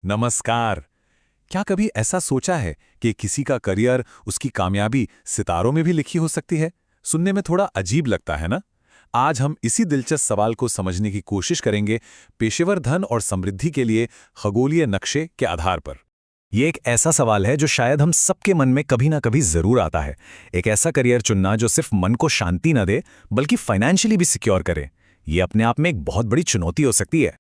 नमस्कार। क्या कभी ऐसा सोचा है कि किसी का करियर, उसकी कामयाबी सितारों में भी लिखी हो सकती है? सुनने में थोड़ा अजीब लगता है ना? आज हम इसी दिलचस्प सवाल को समझने की कोशिश करेंगे, पेशेवर धन और समृद्धि के लिए खगोलीय नक्शे के आधार पर। ये एक ऐसा सवाल है जो शायद हम सबके मन में कभी ना कभी जरूर आता है। एक ऐसा करियर चुनना जो सिर्फ मन को शांति न दे बल्कि फाइनेंशियली भी सिक्योर करे। ये अपने आप में एक बहुत बड़ी चुनौती हो सकती है।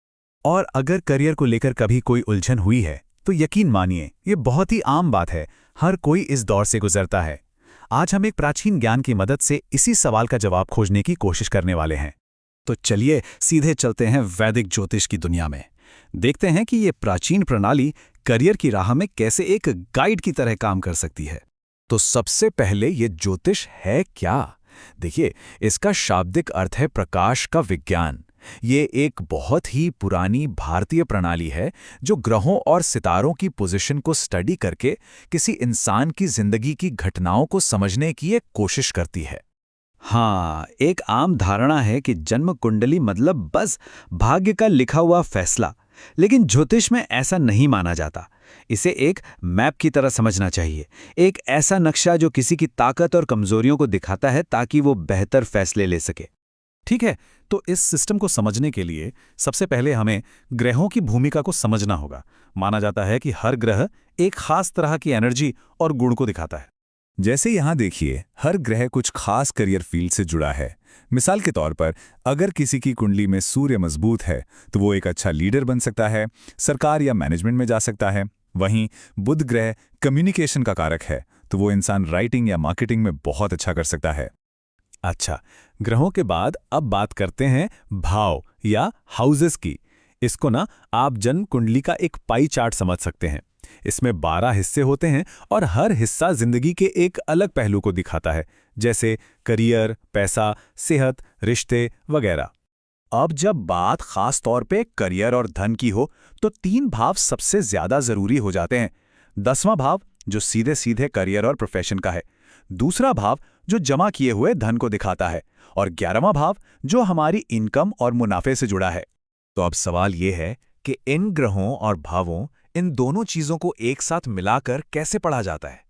और अगर करियर को लेकर कभी कोई उलझन हुई है तो यकीन मानिए ये बहुत ही आम बात है। हर कोई इस दौर से गुजरता है। आज हम एक प्राचीन ज्ञान की मदद से इसी सवाल का जवाब खोजने की कोशिश करने वाले हैं। तो चलिए सीधे चलते हैं वैदिक ज्योतिष की दुनिया में। देखते हैं कि ये प्राचीन प्रणाली करियर की राह में कैसे एक गाइड की तरह काम कर सकती है। तो सबसे पहले ये ज्योतिष है क्या? देखिए, इसका शाब्दिक अर्थ है प्रकाश का विज्ञान। ये एक बहुत ही पुरानी भारतीय प्रणाली है जो ग्रहों और सितारों की पोजीशन को स्टडी करके किसी इंसान की जिंदगी की घटनाओं को समझने की एक कोशिश करती है। हाँ, एक आम धारणा है कि जन्म कुंडली मतलब बस भाग्य का लिखा हुआ फैसला, लेकिन ज्योतिष में ऐसा नहीं माना जाता। इसे एक मैप की तरह समझना चाहिए, एक ऐसा नक्शा जो किसी की ताकत और कमजोरियों को दिखाता है ताकि वो बेहतर फैसले ले सके। ठीक है, तो इस सिस्टम को समझने के लिए सबसे पहले हमें ग्रहों की भूमिका को समझना होगा। माना जाता है कि हर ग्रह एक खास तरह की एनर्जी और गुण को दिखाता है। जैसे यहाँ देखिए, हर ग्रह कुछ खास करियर फील्ड से जुड़ा है। मिसाल के तौर पर, अगर किसी की कुंडली में सूर्य मजबूत है तो वो एक अच्छा लीडर बन सकता है, सरकार या मैनेजमेंट में जा सकता है। वहीं बुध ग्रह कम्युनिकेशन का कारक है तो वो इंसान राइटिंग या मार्केटिंग में बहुत अच्छा कर सकता है। अच्छा, ग्रहों के बाद अब बात करते हैं भाव या हाउसेस की। इसको ना आप जन्म कुंडली का एक पाई चार्ट समझ सकते हैं। इसमें 12 हिस्से होते हैं और हर हिस्सा जिंदगी के एक अलग पहलू को दिखाता है, जैसे करियर, पैसा, सेहत, रिश्ते वगैरह। अब जब बात खास तौर पे करियर और धन की हो तो 3 भाव सबसे ज्यादा जरूरी हो जाते हैं। 10वां भाव जो सीधे सीधे करियर और प्रोफेशन का है, दूसरा भाव जो जमा किए हुए धन को दिखाता है, और 11वां भाव जो हमारी इनकम और मुनाफे से जुड़ा है। तो अब सवाल यह है कि इन ग्रहों और भावों, इन दोनों चीजों को एक साथ मिलाकर कैसे पढ़ा जाता है।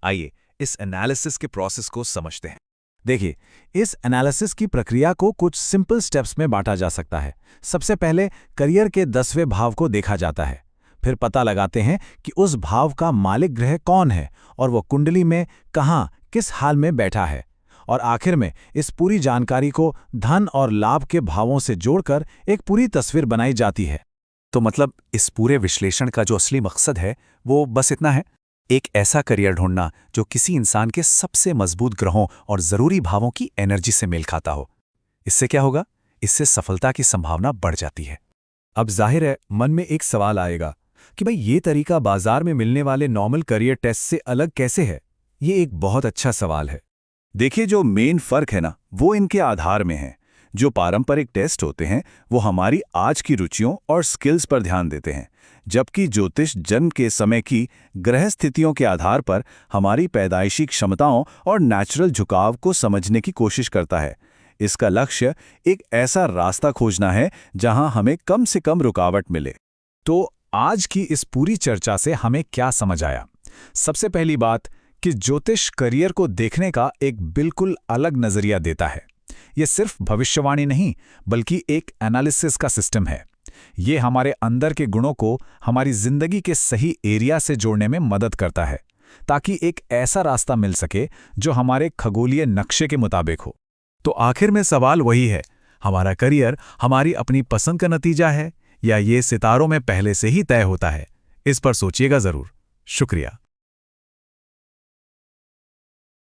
आइए इस एनालिसिस के प्रोसेस को समझते हैं। देखिए, इस एनालिसिस की प्रक्रिया को कुछ सिंपल स्टेप्स में बांटा जा सकता है। सबसे पहले करियर के 10वें भाव को देखा जाता है। फिर पता लगाते हैं कि उस भाव का मालिक ग्रह कौन है और वो कुंडली में कहाँ, किस हाल में बैठा है। और आखिर में इस पूरी जानकारी को धन और लाभ के भावों से जोड़कर एक पूरी तस्वीर बनाई जाती है। तो मतलब इस पूरे विश्लेषण का जो असली मकसद है वो बस इतना है, एक ऐसा करियर ढूंढना जो किसी इंसान के सबसे मजबूत ग्रहों और जरूरी भावों की एनर्जी से मेल खाता हो। इससे क्या होगा? इससे सफलता की संभावना बढ़ जाती है। अब जाहिर है मन में एक सवाल आएगा कि भाई ये तरीका बाजार में मिलने वाले नॉर्मल करियर टेस्ट से अलग कैसे है? ये एक बहुत अच्छा सवाल है। देखिए, जो मेन फर्क है ना, वो इनके आधार में है। जो पारंपरिक टेस्ट होते हैं वो हमारी आज की रुचियों और स्किल्स पर ध्यान देते हैं, जबकि ज्योतिष जन्म के समय की ग्रह स्थितियों के आधार पर हमारी पैदाइशी क्षमताओं और नेचुरल झुकाव को समझने की कोशिश करता है। इसका लक्ष्य एक ऐसा रास्ता खोजना है जहां हमें कम से कम रुकावट मिले। तो आज की इस पूरी चर्चा से हमें क्या समझ आया? सबसे पहली बात कि ज्योतिष करियर को देखने का एक बिल्कुल अलग नजरिया देता है। ये सिर्फ भविष्यवाणी नहीं बल्कि एक एनालिसिस का सिस्टम है। ये हमारे अंदर के गुणों को हमारी जिंदगी के सही एरिया से जोड़ने में मदद करता है, ताकि एक ऐसा रास्ता मिल सके जो हमारे खगोलीय नक्शे के मुताबिक हो। तो आखिर में सवाल वही है, हमारा करियर हमारी अपनी पसंद का नतीजा है या ये सितारों में पहले से ही तय होता है? इस पर सोचिएगा जरूर। शुक्रिया।